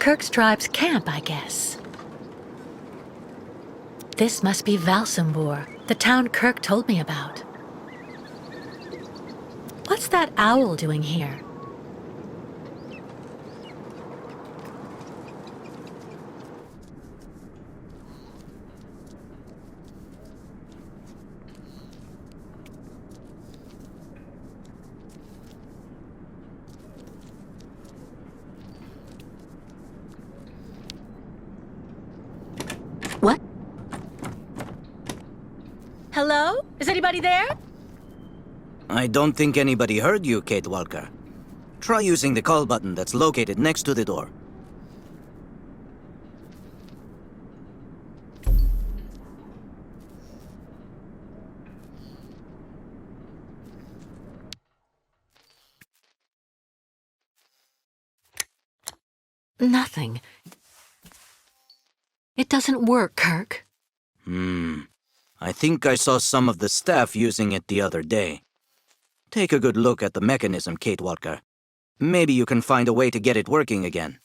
Kirk's tribe's camp, I guess. This must be Valsambor, the town Kirk told me about. What's that owl doing here? What? Hello? Is anybody there? I don't think anybody heard you, Kate Walker. Try using the call button that's located next to the door. Nothing. It doesn't work, Kirk. I think I saw some of the staff using it the other day. Take a good look at the mechanism, Kate Walker. Maybe you can find a way to get it working again.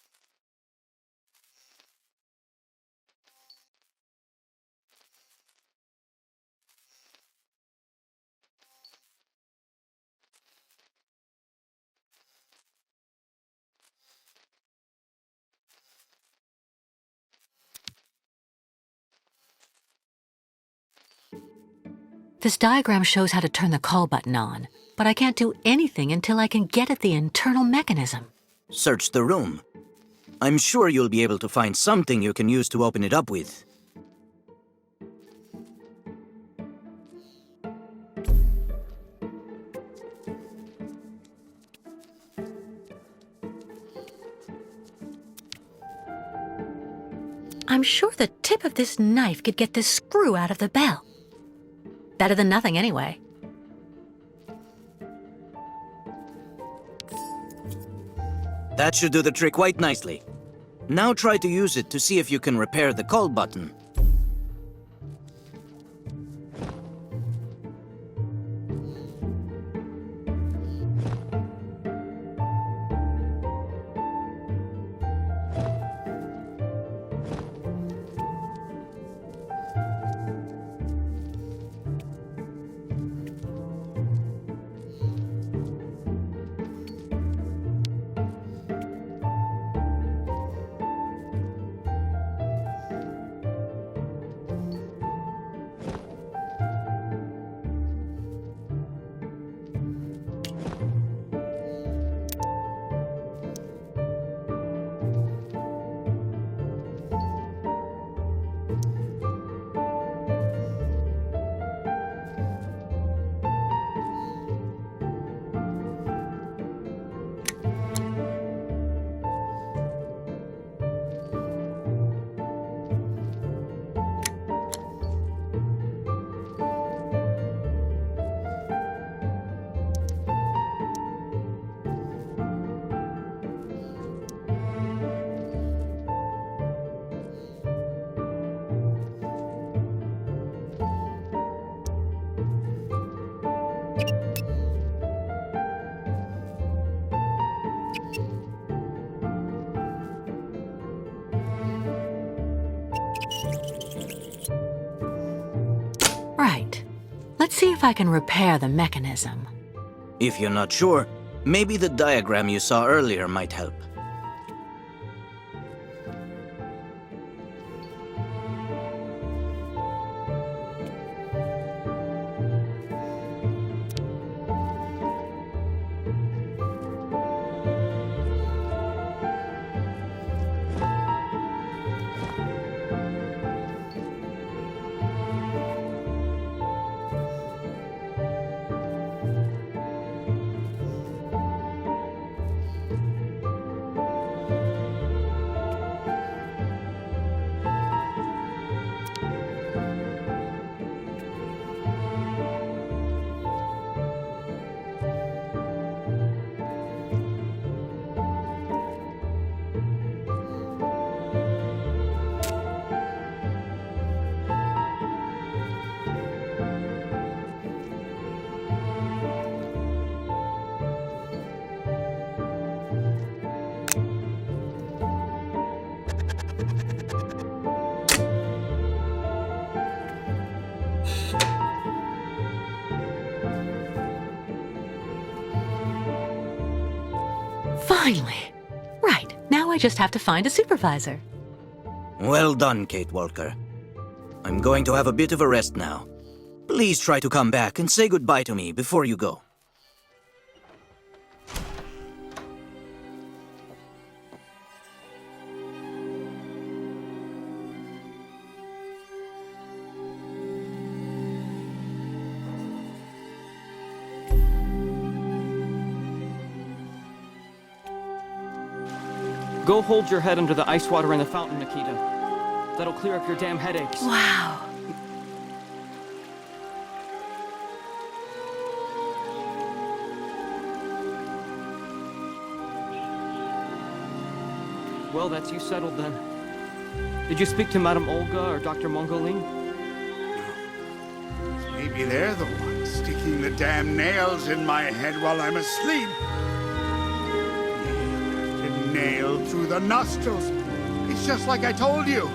This diagram shows how to turn the call button on, but I can't do anything until I can get at the internal mechanism. Search the room. I'm sure you'll be able to find something you can use to open it up with. I'm sure the tip of this knife could get this screw out of the bell. Better than nothing, anyway. That should do the trick quite nicely. Now try to use it to see if you can repair the call button. Right. Let's see if I can repair the mechanism. If you're not sure, maybe the diagram you saw earlier might help. Finally. Right, now I just have to find a supervisor. Well done, Kate Walker. I'm going to have a bit of a rest now. Please try to come back and say goodbye to me before you go. Go hold your head under the ice water in the fountain, Nikita. That'll clear up your damn headaches. Wow. Well, that's you settled then. Did you speak to Madame Olga or Dr. Mongoline? Maybe they're the ones sticking the damn nails in my head while I'm asleep. Nail after nail through the nostrils. It's just like I told you.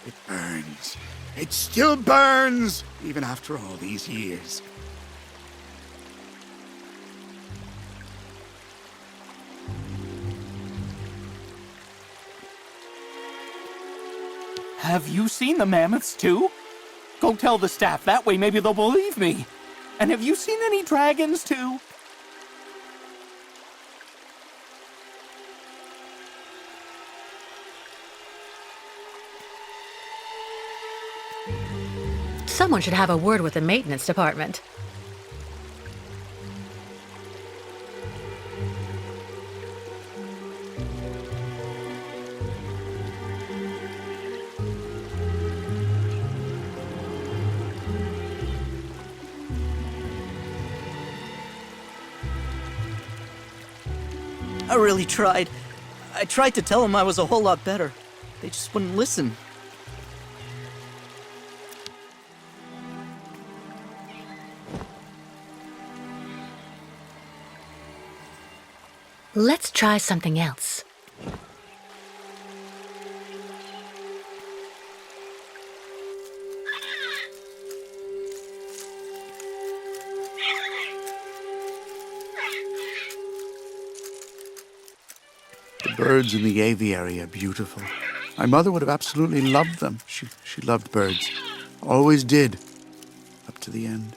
It burns. It still burns, even after all these years. Have you seen the mammoths too? Go tell the staff, that way maybe they'll believe me. And have you seen any dragons too? Someone should have a word with the maintenance department. I really tried. I tried to tell them I was a whole lot better. They just wouldn't listen. Let's try something else. The birds in the aviary are beautiful. My mother would have absolutely loved them. She loved birds. Always did. Up to the end.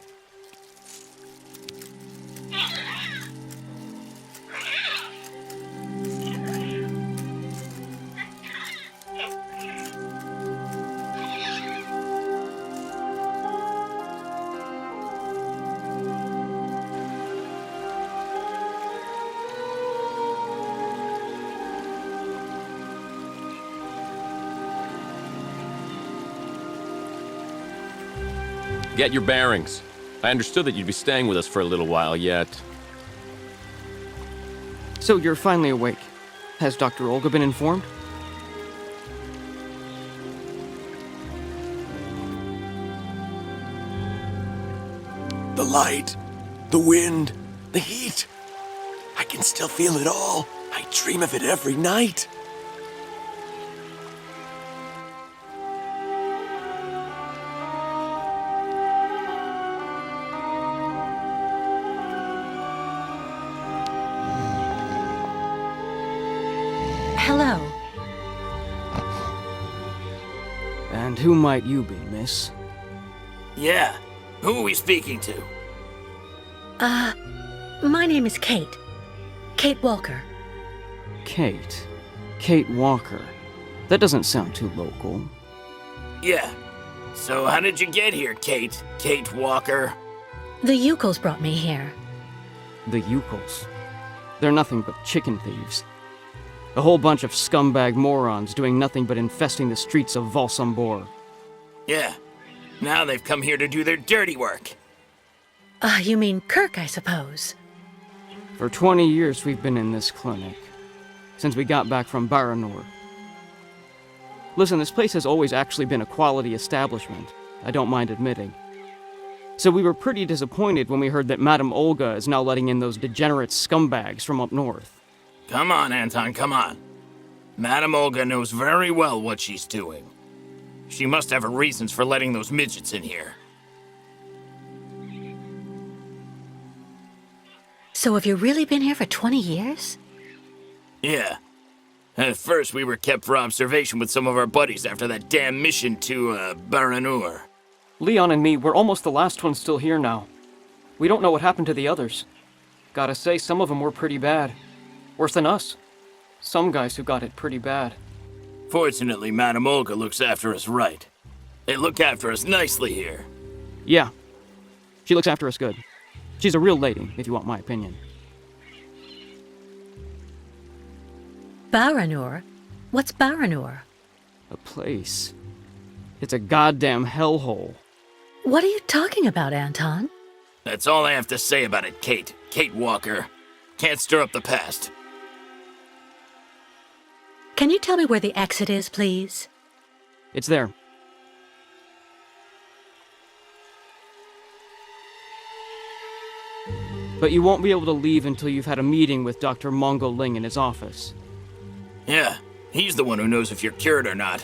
Get your bearings. I understood that you'd be staying with us for a little while yet. So you're finally awake. Has Dr. Olga been informed? The light, the wind, the heat. I can still feel it all. I dream of it every night. Hello. And who might you be, miss? Yeah. Who are we speaking to? My name is Kate. Kate Walker. Kate. Kate Walker. That doesn't sound too local. Yeah. So how did you get here, Kate? Kate Walker? The Yukos brought me here. The Yukos. They're nothing but chicken thieves. A whole bunch of scumbag morons doing nothing but infesting the streets of Valsambor. Yeah. Now they've come here to do their dirty work. You mean Kirk, I suppose. For 20 years we've been in this clinic. Since we got back from Baranur. Listen, this place has always actually been a quality establishment. I don't mind admitting. So we were pretty disappointed when we heard that Madame Olga is now letting in those degenerate scumbags from up north. Come on, Anton, come on. Madame Olga knows very well what she's doing. She must have her reasons for letting those midgets in here. So have you really been here for 20 years? Yeah. At first, we were kept for observation with some of our buddies after that damn mission to, Baranur. Leon and me, we're almost the last ones still here now. We don't know what happened to the others. Gotta say, some of them were pretty bad. Worse than us. Some guys who got it pretty bad. Fortunately, Madame Olga looks after us right. They look after us nicely here. Yeah. She looks after us good. She's a real lady, if you want my opinion. Baranur? What's Baranur? A place. It's a goddamn hellhole. What are you talking about, Anton? That's all I have to say about it, Kate. Kate Walker. Can't stir up the past. Can you tell me where the exit is, please? It's there. But you won't be able to leave until you've had a meeting with Dr. Mongo Ling in his office. Yeah, he's the one who knows if you're cured or not.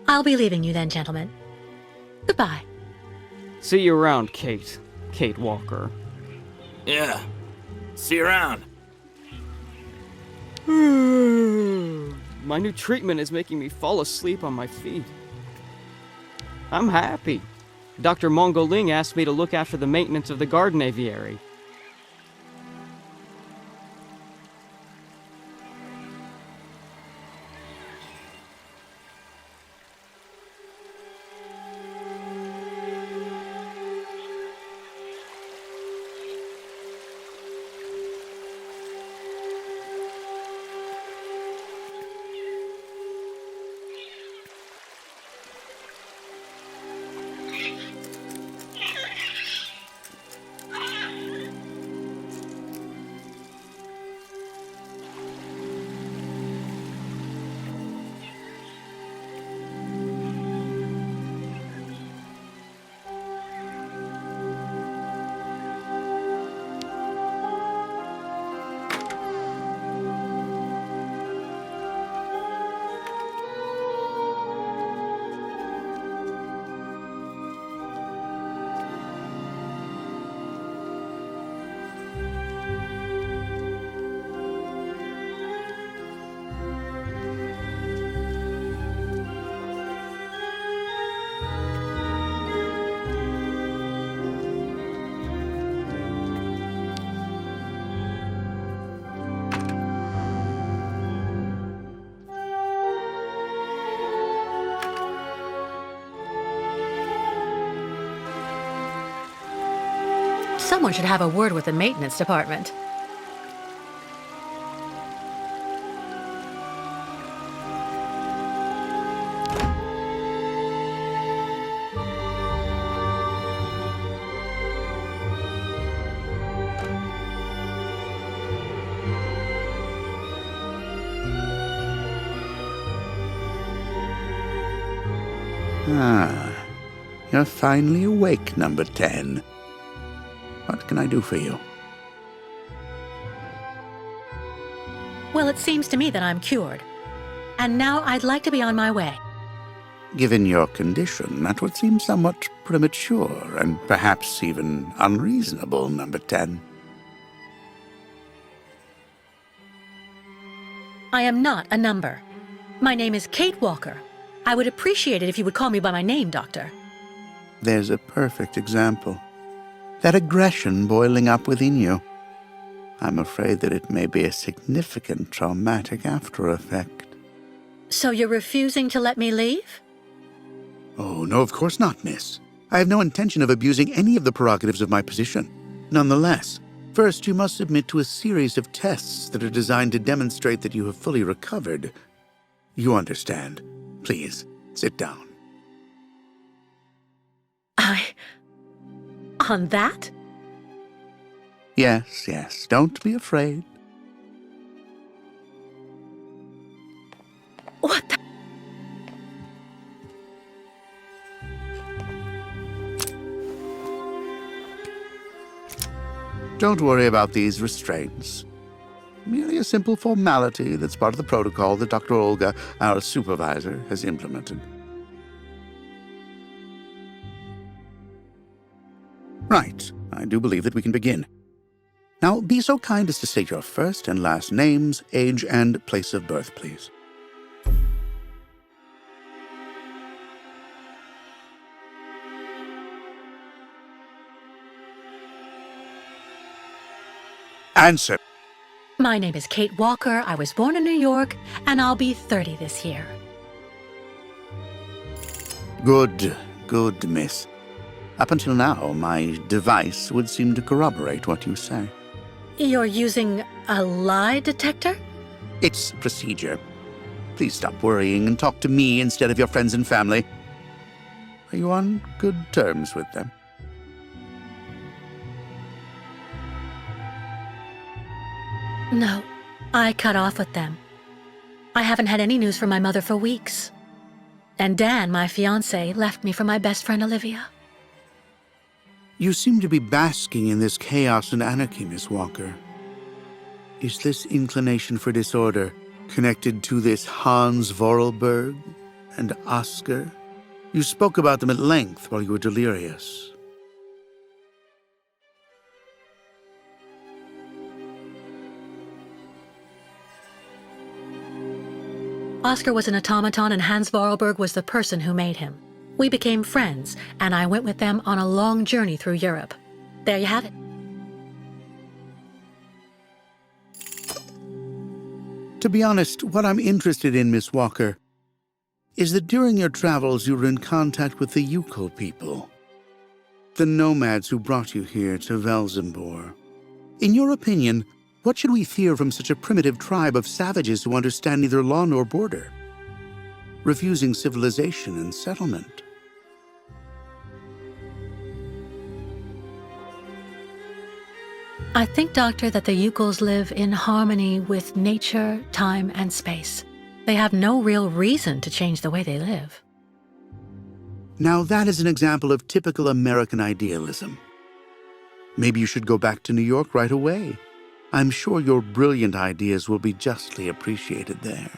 I'll be leaving you then, gentlemen. Goodbye. See you around, Kate. Kate Walker. Yeah. See you around. My new treatment is making me fall asleep on my feet. I'm happy. Dr. Mongo Ling asked me to look after the maintenance of the garden aviary. Someone should have a word with the maintenance department. Ah, you're finally awake, number 10. What can I do for you? Well, it seems to me that I'm cured. And now I'd like to be on my way. Given your condition, that would seem somewhat premature and perhaps even unreasonable, number 10. I am not a number. My name is Kate Walker. I would appreciate it if you would call me by my name, Doctor. There's a perfect example. That aggression boiling up within you. I'm afraid that it may be a significant traumatic after effect. So you're refusing to let me leave? Oh, no, of course not, miss. I have no intention of abusing any of the prerogatives of my position. Nonetheless, first you must submit to a series of tests that are designed to demonstrate that you have fully recovered. You understand. Please, sit down. On that? Yes, yes, don't be afraid. What the? Don't worry about these restraints. Merely a simple formality that's part of the protocol that Dr. Olga, our supervisor, has implemented. Right, I do believe that we can begin. Now, be so kind as to state your first and last names, age, and place of birth, please. Answer. My name is Kate Walker. I was born in New York, and I'll be 30 this year. Good, good, miss. Up until now, my device would seem to corroborate what you say. You're using a lie detector? It's procedure. Please stop worrying and talk to me instead of your friends and family. Are you on good terms with them? No, I cut off with them. I haven't had any news from my mother for weeks. And Dan, my fiancé, left me for my best friend Olivia. You seem to be basking in this chaos and anarchy, Miss Walker. Is this inclination for disorder connected to this Hans Vorarlberg and Oscar? You spoke about them at length while you were delirious. Oscar was an automaton and Hans Vorarlberg was the person who made him. We became friends, and I went with them on a long journey through Europe. There you have it. To be honest, what I'm interested in, Miss Walker, is that during your travels you were in contact with the Yukol people, the nomads who brought you here to Velzembor. In your opinion, what should we fear from such a primitive tribe of savages who understand neither law nor border, refusing civilization and settlement? I think, Doctor, that the Yukols live in harmony with nature, time, and space. They have no real reason to change the way they live. Now that is an example of typical American idealism. Maybe you should go back to New York right away. I'm sure your brilliant ideas will be justly appreciated there.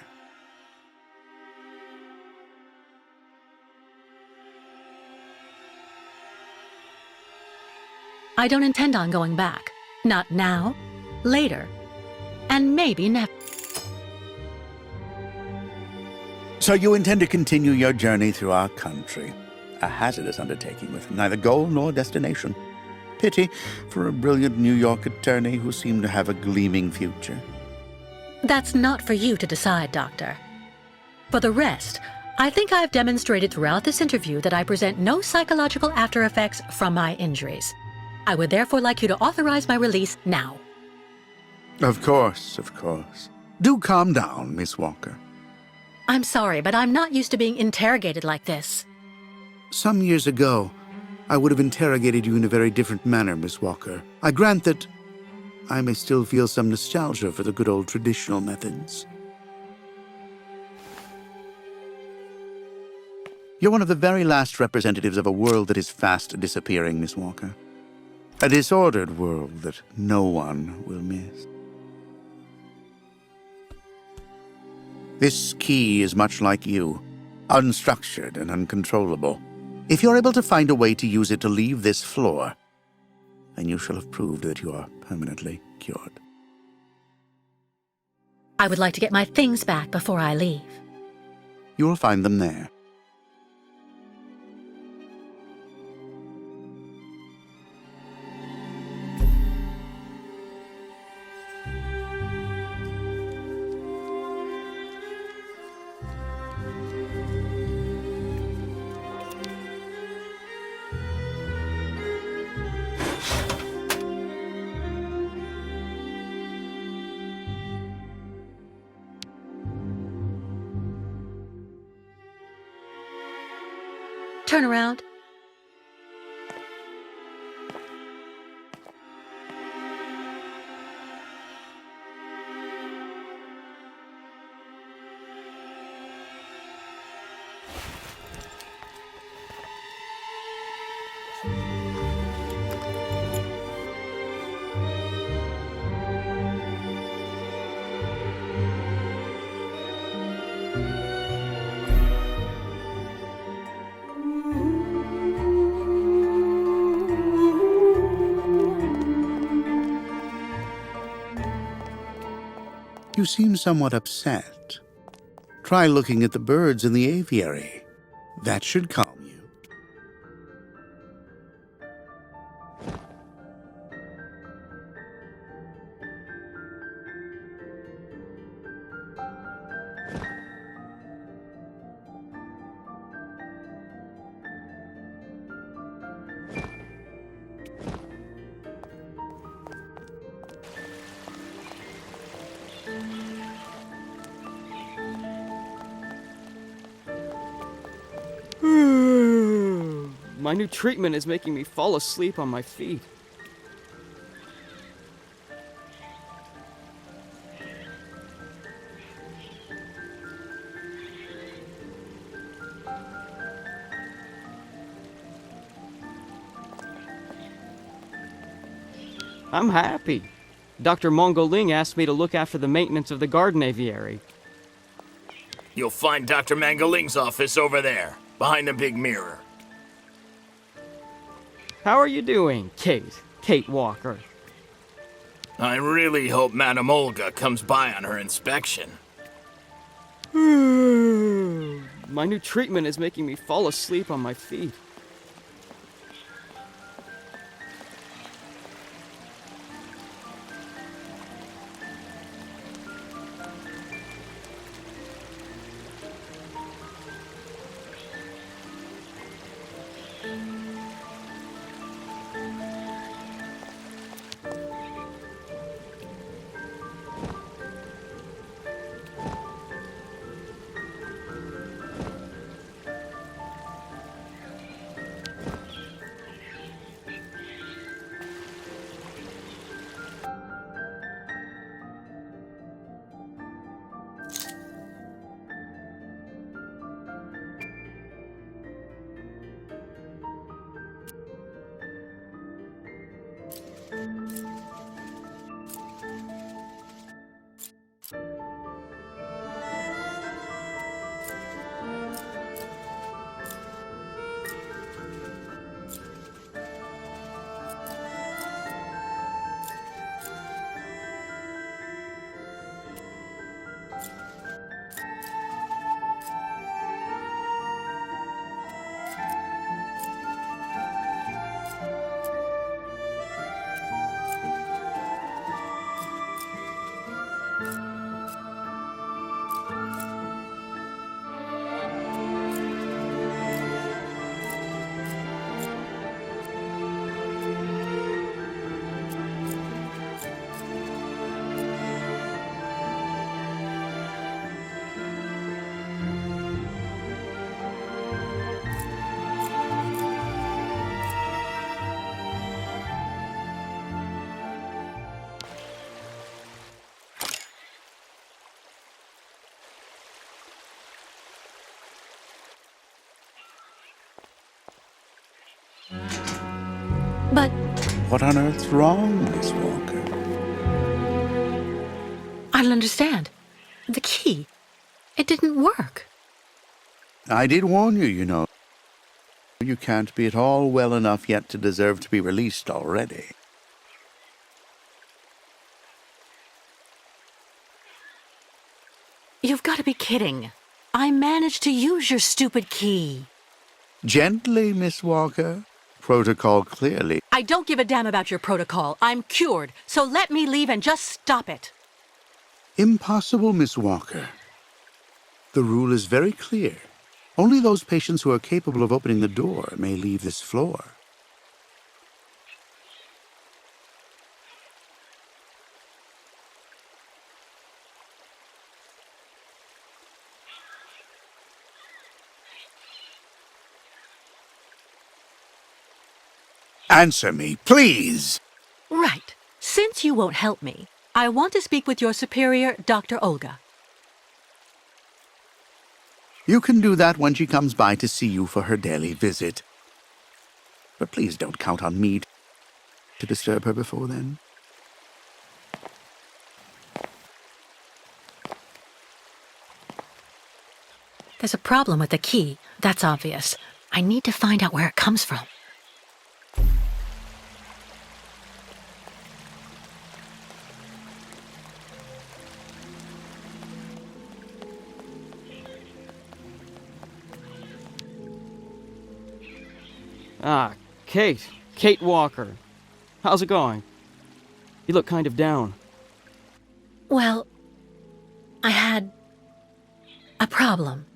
I don't intend on going back. Not now, later, and maybe never. So you intend to continue your journey through our country. A hazardous undertaking with neither goal nor destination. Pity for a brilliant New York attorney who seemed to have a gleaming future. That's not for you to decide, Doctor. For the rest, I think I've demonstrated throughout this interview that I present no psychological after effects from my injuries. I would therefore like you to authorize my release now. Of course, of course. Do calm down, Miss Walker. I'm sorry, but I'm not used to being interrogated like this. Some years ago, I would have interrogated you in a very different manner, Miss Walker. I grant that I may still feel some nostalgia for the good old traditional methods. You're one of the very last representatives of a world that is fast disappearing, Miss Walker. A disordered world that no one will miss. This key is much like you, unstructured and uncontrollable. If you're able to find a way to use it to leave this floor, then you shall have proved that you are permanently cured. I would like to get my things back before I leave. You will find them there. Turn around. You seem somewhat upset. Try looking at the birds in the aviary. That should calm you. My new treatment is making me fall asleep on my feet. I'm happy. Dr. Mongoling asked me to look after the maintenance of the garden aviary. You'll find Dr. Mangoling's office over there, behind the big mirror. How are you doing, Kate Walker? I really hope Madame Olga comes by on her inspection. My new treatment is making me fall asleep on my feet. But What on earth's wrong, Miss Walker? I don't understand. The key. It didn't work. I did warn you, you know. You can't be at all well enough yet to deserve to be released already. You've got to be kidding. I managed to use your stupid key. Gently, Miss Walker. Protocol clearly. I don't give a damn about your protocol. I'm cured, so let me leave and just stop it. Impossible, Miss Walker. The rule is very clear. Only those patients who are capable of opening the door may leave this floor. Answer me, please! Right. Since you won't help me, I want to speak with your superior, Dr. Olga. You can do that when she comes by to see you for her daily visit. But please don't count on me to disturb her before then. There's a problem with the key. That's obvious. I need to find out where it comes from. Ah, Kate. Kate Walker. How's it going? You look kind of down. Well, I had a problem.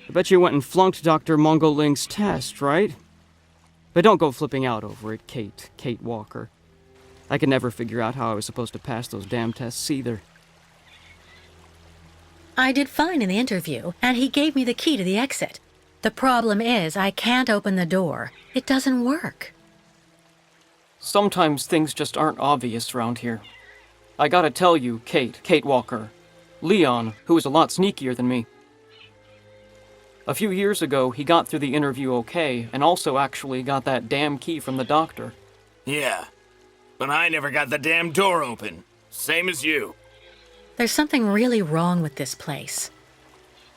I bet you went and flunked Dr. Mongoling's test, right? But don't go flipping out over it, Kate Walker. I could never figure out how I was supposed to pass those damn tests either. I did fine in the interview, and he gave me the key to the exit. The problem is, I can't open the door. It doesn't work. Sometimes things just aren't obvious around here. I gotta tell you, Kate Walker. Leon, who is a lot sneakier than me. A few years ago, he got through the interview okay, and also actually got that damn key from the doctor. Yeah, but I never got the damn door open. Same as you. There's something really wrong with this place.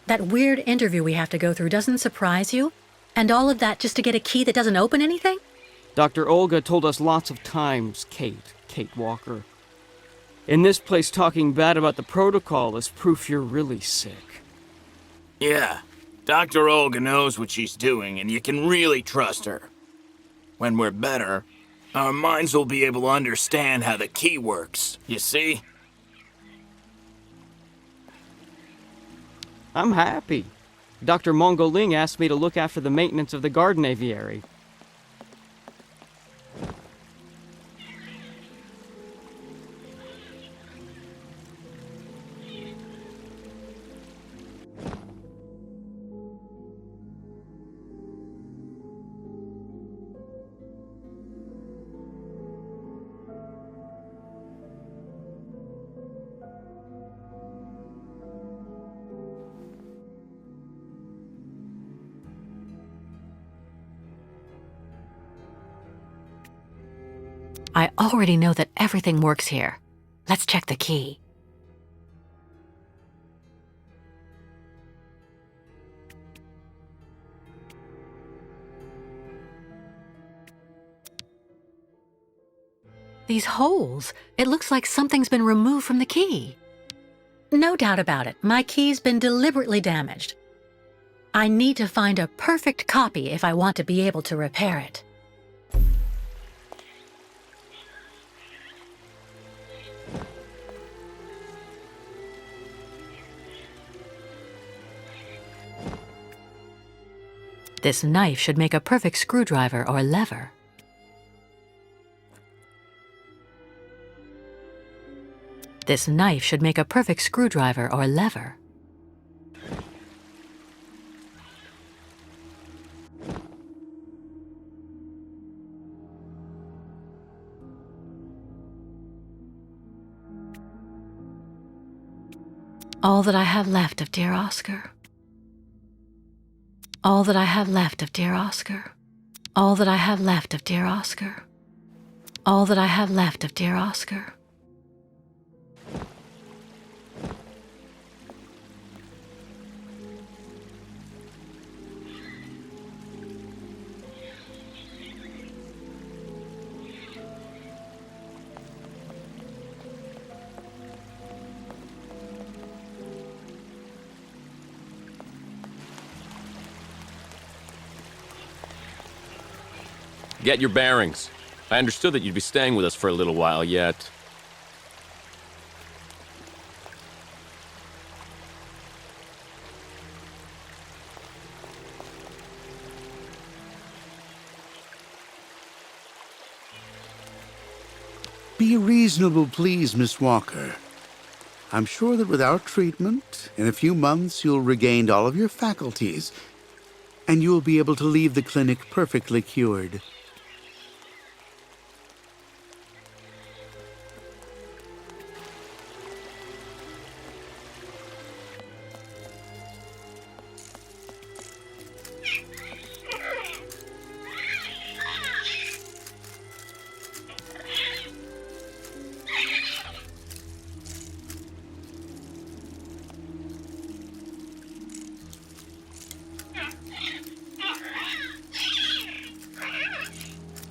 That weird interview we have to go through doesn't surprise you? And all of that just to get a key that doesn't open anything? Dr. Olga told us lots of times, Kate Walker. In this place, talking bad about the protocol is proof you're really sick. Yeah, Dr. Olga knows what she's doing, and you can really trust her. When we're better, our minds will be able to understand how the key works, you see? I'm happy. Dr. Mongoling asked me to look after the maintenance of the garden aviary. I already know that everything works here. Let's check the key. These holes, it looks like something's been removed from the key. No doubt about it, my key's been deliberately damaged. I need to find a perfect copy if I want to be able to repair it. This knife should make a perfect screwdriver or lever. This knife should make a perfect screwdriver or lever. All that I have left of dear Oscar. All that I have left of dear Oscar. All that I have left of dear Oscar. All that I have left of dear Oscar. Get your bearings. I understood that you'd be staying with us for a little while yet. Be reasonable, please, Miss Walker. I'm sure that with our treatment, in a few months you'll regain all of your faculties, and you'll be able to leave the clinic perfectly cured.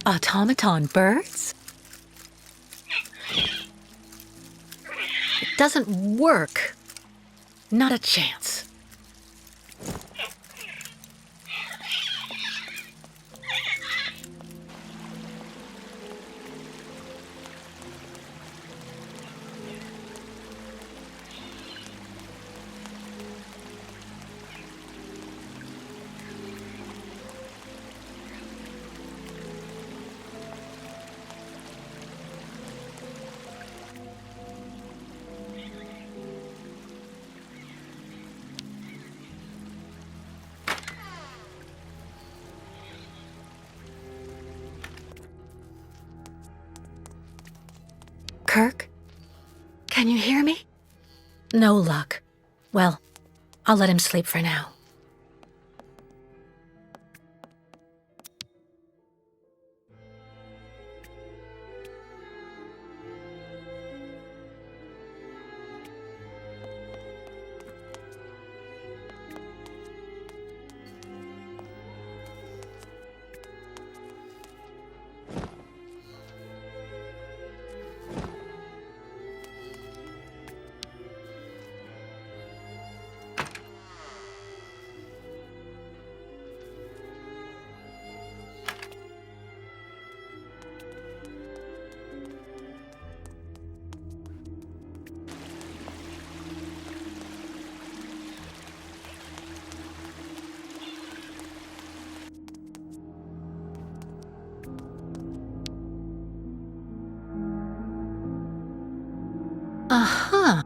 Automaton birds? It doesn't work. Not a chance. Kirk? Can you hear me? No luck. Well, I'll let him sleep for now. Uh-huh.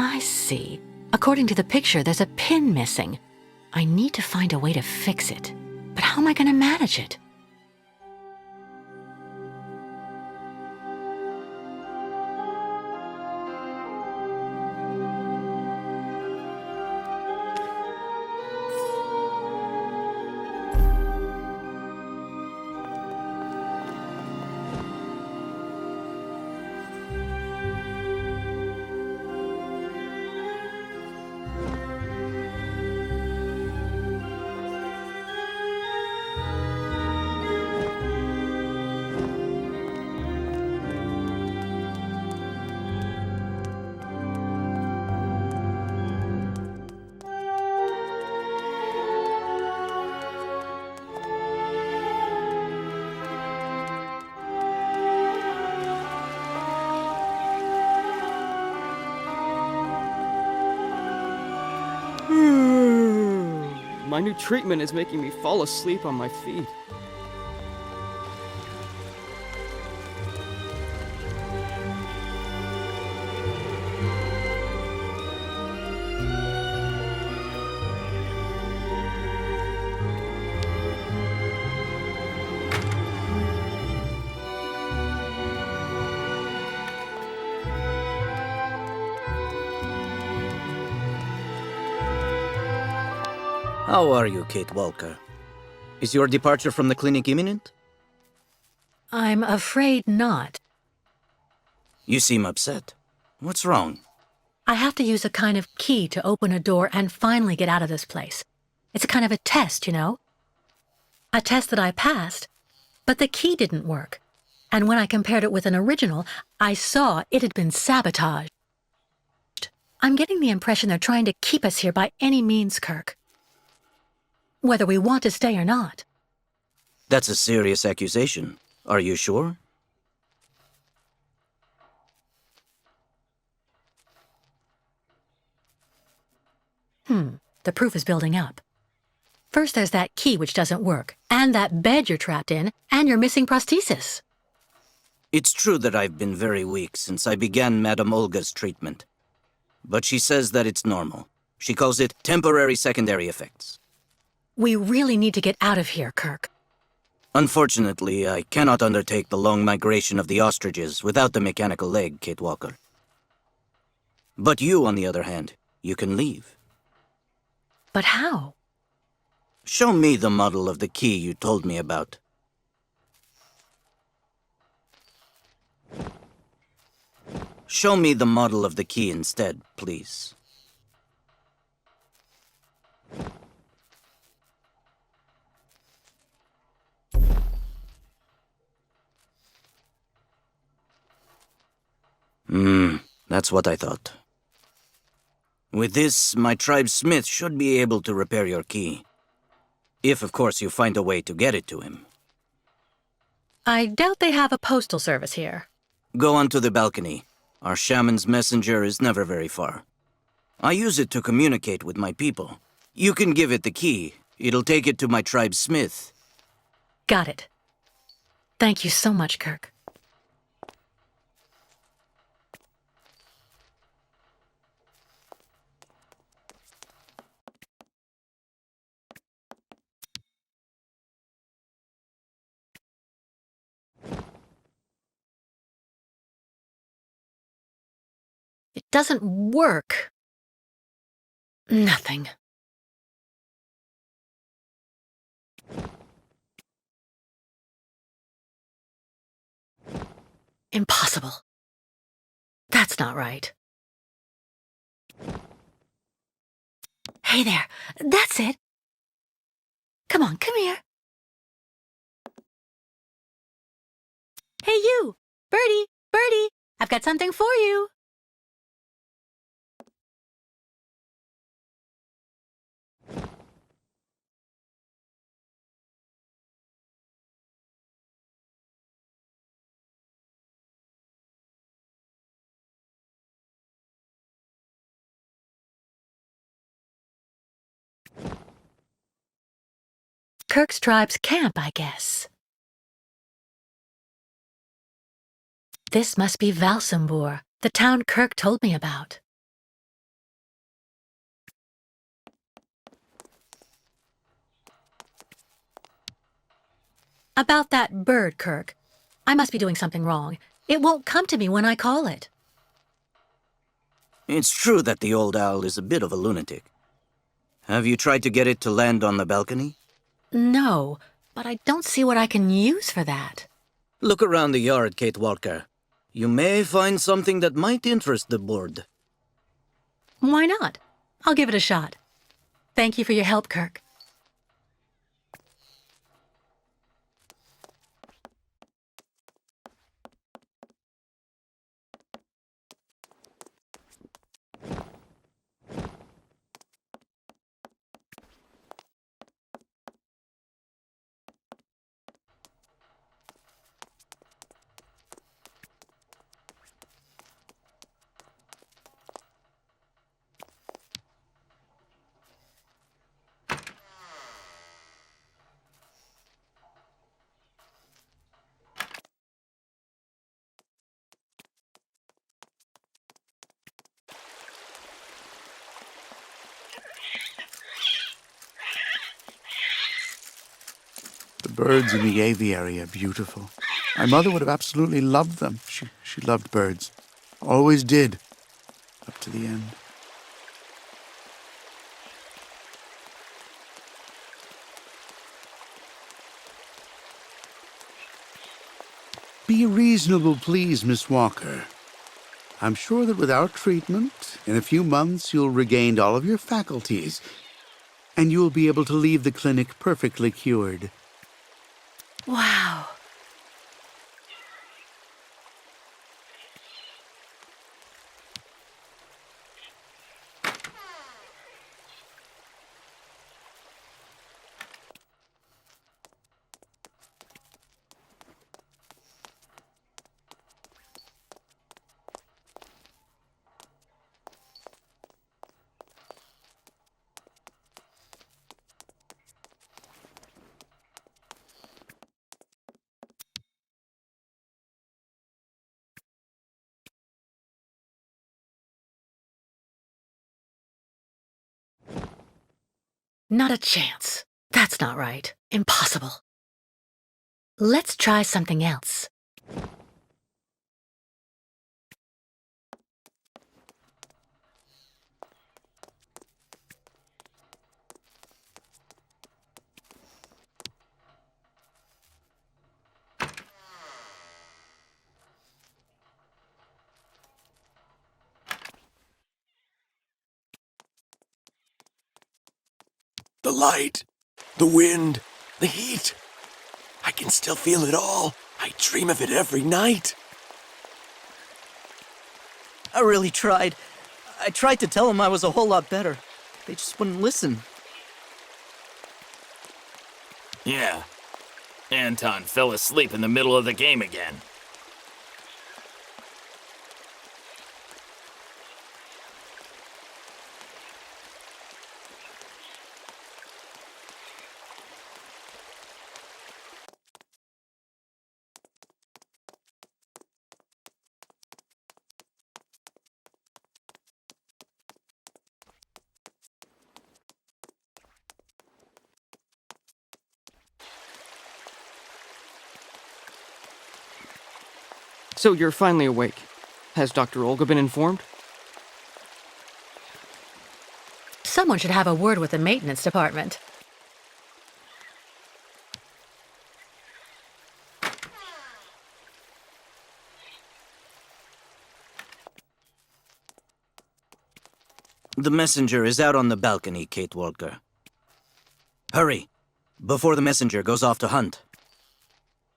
I see. According to the picture, there's a pin missing. I need to find a way to fix it. But how am I going to manage it? My new treatment is making me fall asleep on my feet. How are you, Kate Walker? Is your departure from the clinic imminent? I'm afraid not. You seem upset. What's wrong? I have to use a kind of key to open a door and finally get out of this place. It's a kind of a test, you know? A test that I passed, but the key didn't work. And when I compared it with an original, I saw it had been sabotaged. I'm getting the impression they're trying to keep us here by any means, Kirk. Whether we want to stay or not. That's a serious accusation. Are you sure? The proof is building up. First there's that key which doesn't work, and that bed you're trapped in, and your missing prosthesis. It's true that I've been very weak since I began Madame Olga's treatment. But she says that it's normal. She calls it temporary secondary effects. We really need to get out of here, Kirk. Unfortunately, I cannot undertake the long migration of the ostriches without the mechanical leg, Kate Walker. But you, on the other hand, you can leave. But how? Show me the model of the key you told me about. Show me the model of the key instead, please. That's what I thought. With this, my tribe's smith should be able to repair your key. If, of course, you find a way to get it to him. I doubt they have a postal service here. Go onto the balcony. Our shaman's messenger is never very far. I use it to communicate with my people. You can give it the key. It'll take it to my tribe's smith. Got it. Thank you so much, Kirk. It doesn't work. Nothing. Impossible. That's not right. Hey there. That's it. Come on, come here. Hey you! Birdie! Birdie! I've got something for you. Kirk's tribe's camp, I guess. This must be Valsambur, the town Kirk told me about. About that bird, Kirk. I must be doing something wrong. It won't come to me when I call it. It's true that the old owl is a bit of a lunatic. Have you tried to get it to land on the balcony? No, but I don't see what I can use for that. Look around the yard, Kate Walker. You may find something that might interest the board. Why not? I'll give it a shot. Thank you for your help, Kirk. The birds in the aviary are beautiful. My mother would have absolutely loved them. She loved birds. Always did. Up to the end. Be reasonable, please, Miss Walker. I'm sure that with our treatment, in a few months you'll regain all of your faculties, and you'll be able to leave the clinic perfectly cured. Wow. Not a chance. That's not right. Impossible. Let's try something else. The light, the wind, the heat. I can still feel it all. I dream of it every night. I really tried. I tried to tell them I was a whole lot better. They just wouldn't listen. Yeah. Anton fell asleep in the middle of the game again. So you're finally awake. Has Dr. Olga been informed? Someone should have a word with the maintenance department. The messenger is out on the balcony, Kate Walker. Hurry, before the messenger goes off to hunt.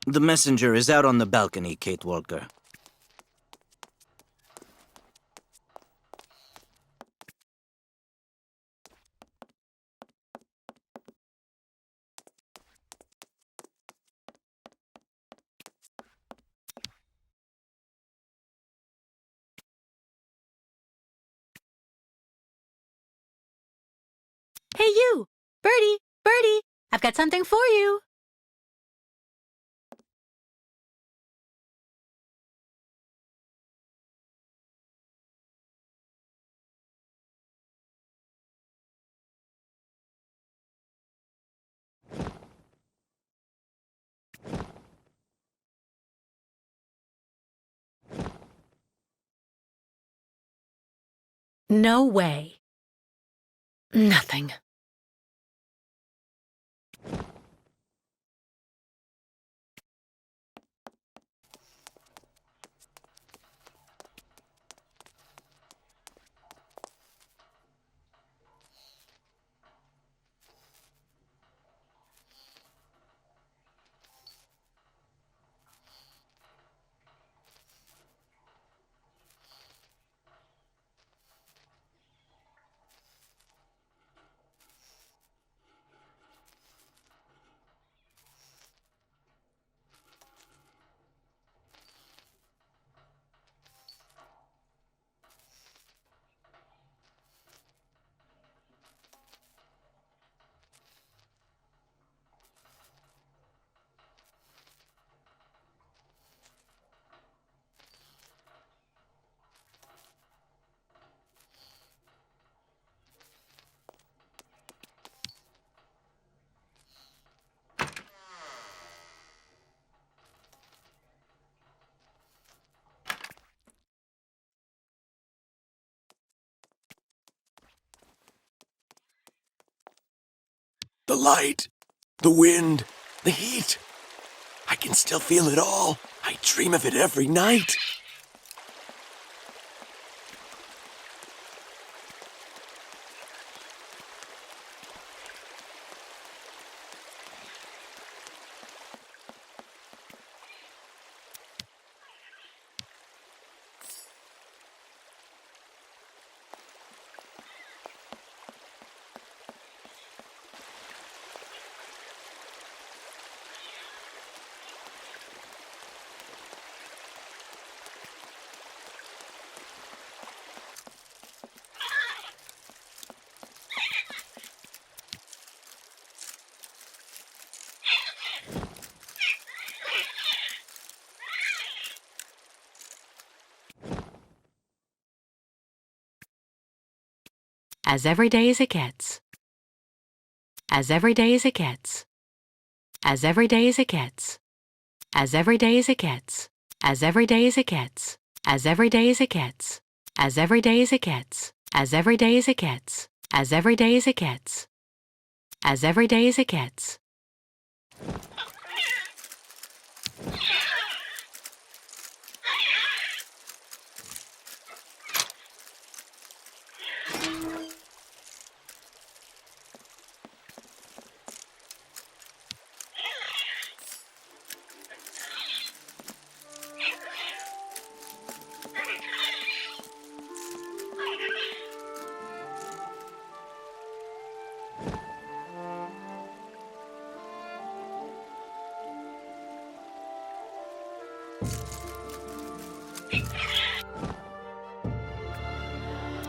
The messenger is out on the balcony, Kate Walker. Hey you! Birdie! Birdie! I've got something for you! No way. Nothing. The light, the wind, the heat. I can still feel it all. I dream of it every night. As every day as it gets. As every day as it gets. As every day as it gets. As every day as it gets. As every day as it gets. As every day as it gets. As every day as it gets. As every day as it gets. As every day as it gets. As every day as it gets.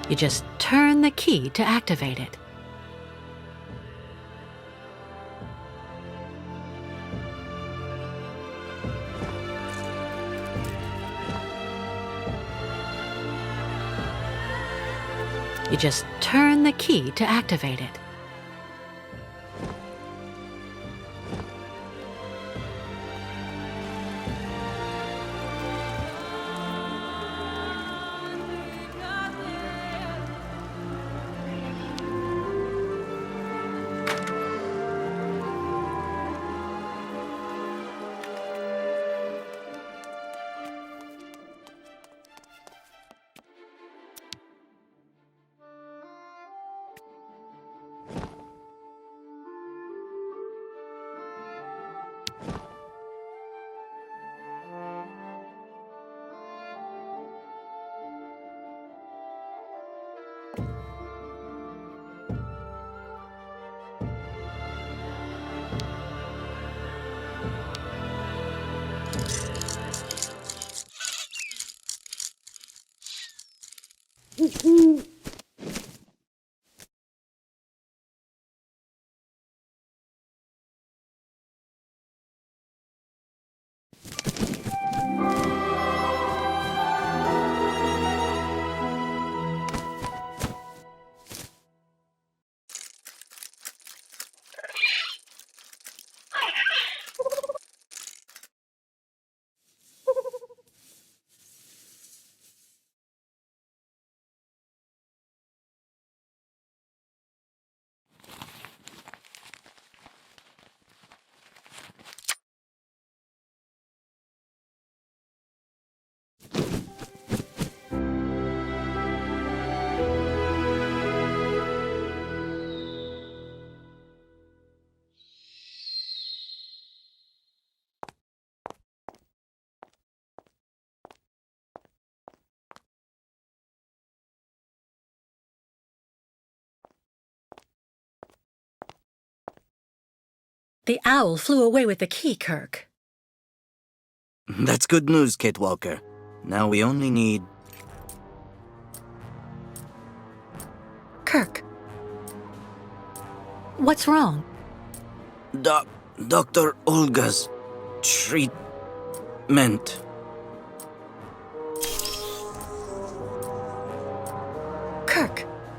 You just turn the key to activate it. You just turn the key to activate it. The owl flew away with the key, Kirk. That's good news, Kate Walker. Now we only need... Kirk. What's wrong? Dr. Olga's treatment.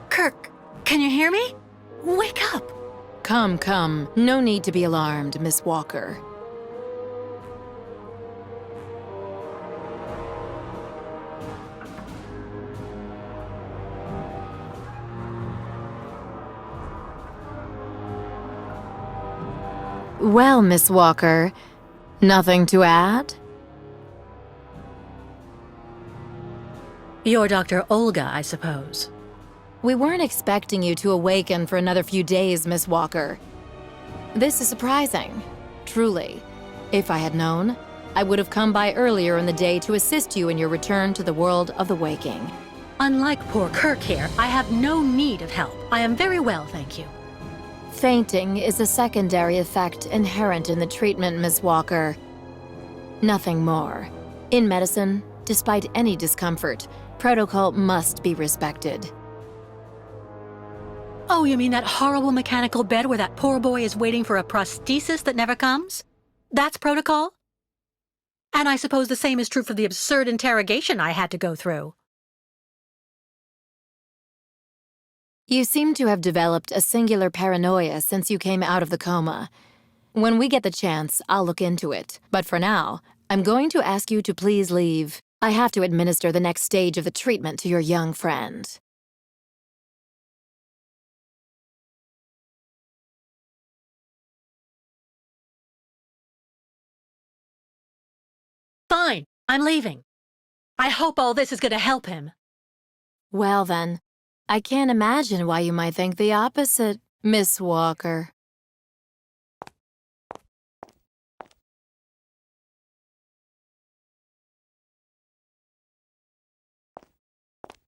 Kirk, can you hear me? Wake up! Come, come. No need to be alarmed, Miss Walker. Well, Miss Walker, nothing to add? You're Dr. Olga, I suppose. We weren't expecting you to awaken for another few days, Miss Walker. This is surprising, truly. If I had known, I would have come by earlier in the day to assist you in your return to the world of the waking. Unlike poor Kirk here, I have no need of help. I am very well, thank you. Fainting is a secondary effect inherent in the treatment, Miss Walker. Nothing more. In medicine, despite any discomfort, protocol must be respected. Oh, you mean that horrible mechanical bed where that poor boy is waiting for a prosthesis that never comes? That's protocol? And I suppose the same is true for the absurd interrogation I had to go through. You seem to have developed a singular paranoia since you came out of the coma. When we get the chance, I'll look into it. But for now, I'm going to ask you to please leave. I have to administer the next stage of the treatment to your young friend. Fine, I'm leaving. I hope all this is going to help him. Well then, I can't imagine why you might think the opposite, Miss Walker.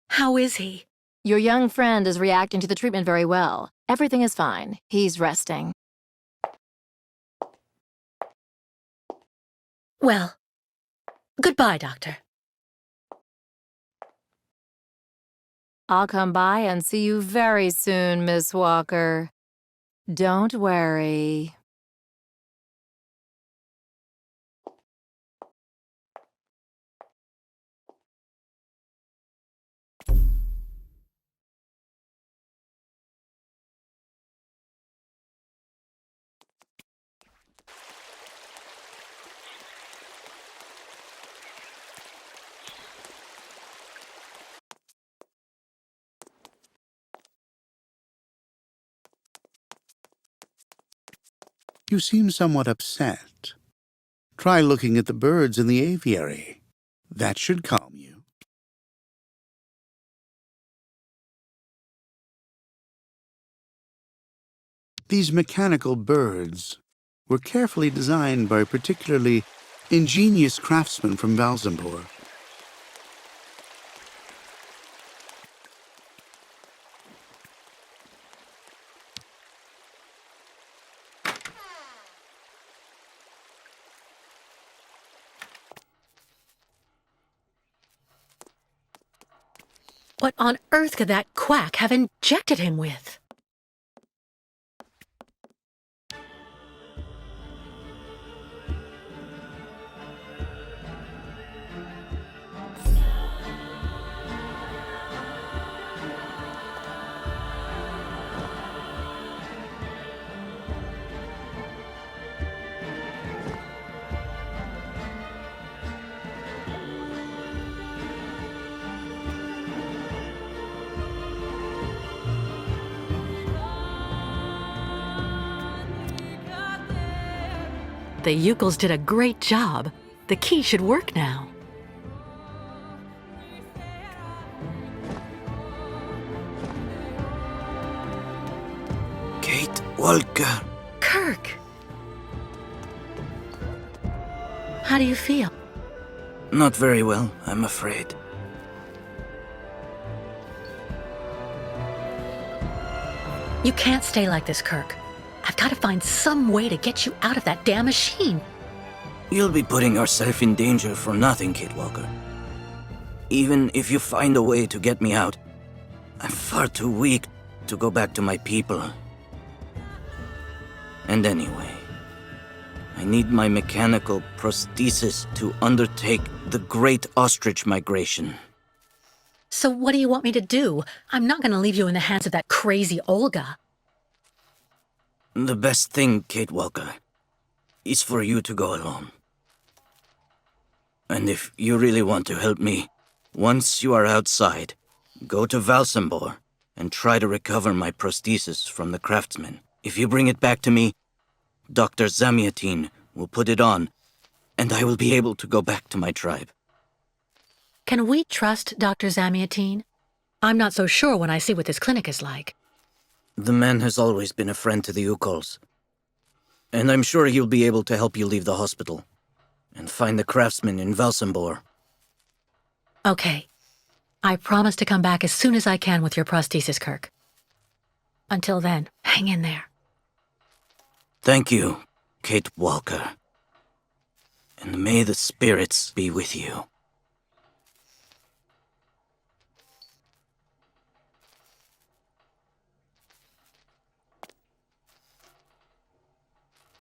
How is he? Your young friend is reacting to the treatment very well. Everything is fine. He's resting. Well, goodbye, Doctor. I'll come by and see you very soon, Miss Walker. Don't worry. You seem somewhat upset. Try looking at the birds in the aviary. That should calm you. These mechanical birds were carefully designed by a particularly ingenious craftsman from Valsambor. What on earth could that quack have injected him with? The Ukels did a great job. The key should work now. Kate Walker. Kirk! How do you feel? Not very well, I'm afraid. You can't stay like this, Kirk. I've got to find some way to get you out of that damn machine. You'll be putting yourself in danger for nothing, Kate Walker. Even if you find a way to get me out, I'm far too weak to go back to my people. And anyway, I need my mechanical prosthesis to undertake the Great Ostrich Migration. So what do you want me to do? I'm not going to leave you in the hands of that crazy Olga. The best thing, Kate Walker, is for you to go alone. And if you really want to help me, once you are outside, go to Valsambor and try to recover my prosthesis from the craftsman. If you bring it back to me, Dr. Zamiatin will put it on, and I will be able to go back to my tribe. Can we trust Dr. Zamiatin? I'm not so sure when I see what this clinic is like. The man has always been a friend to the Ukols, and I'm sure he'll be able to help you leave the hospital and find the craftsman in Valsambor. Okay. I promise to come back as soon as I can with your prosthesis, Kirk. Until then, hang in there. Thank you, Kate Walker. And may the spirits be with you.